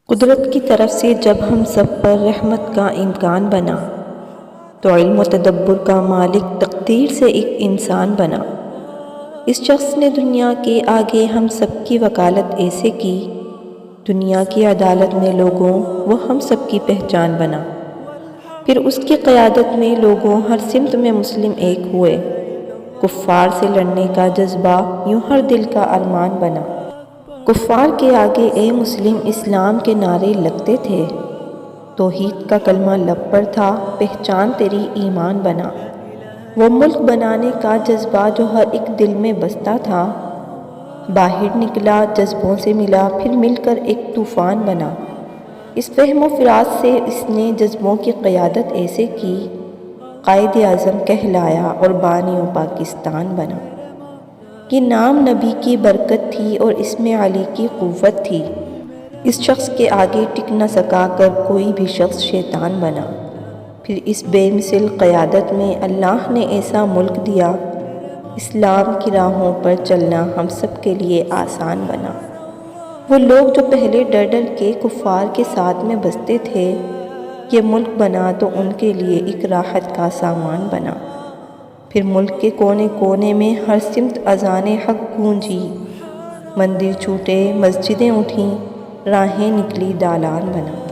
قدرت کی طرف سے جب ہم سب پر رحمت کا امکان بنا تو علم و تدبر کا مالک تقدیر سے ایک انسان بنا۔ اس شخص نے دنیا کے آگے ہم سب کی وکالت ایسے کی، دنیا کی عدالت میں لوگوں وہ ہم سب کی پہچان بنا۔ پھر اس کی قیادت میں لوگوں ہر سمت میں مسلم ایک ہوئے، کفار سے لڑنے کا جذبہ یوں ہر دل کا ارمان بنا۔ کفار کے آگے اے مسلم اسلام کے نعرے لگتے تھے، توحید کا کلمہ لب پر تھا، پہچان تیری ایمان بنا۔ وہ ملک بنانے کا جذبہ جو ہر ایک دل میں بستا تھا، باہر نکلا جذبوں سے ملا، پھر مل کر ایک طوفان بنا۔ اس فہم و فراست سے اس نے جذبوں کی قیادت ایسے کی، قائد اعظم کہلایا اور بانی پاکستان بنا۔ یہ نام نبی کی برکت تھی اور اس میں علی کی قوت تھی۔ اس شخص کے آگے ٹک نہ سکا کر کوئی بھی شخص شیطان بنا۔ پھر اس بے مثل قیادت میں اللہ نے ایسا ملک دیا، اسلام کی راہوں پر چلنا ہم سب کے لیے آسان بنا۔ وہ لوگ جو پہلے ڈر ڈر کے کفار کے ساتھ میں بستے تھے، یہ ملک بنا تو ان کے لیے ایک راحت کا سامان بنا۔ پھر ملک کے کونے کونے میں ہر سمت اذان حق گونجی، مندر چھوٹے مسجدیں اٹھیں، راہیں نکلی دالان بنا۔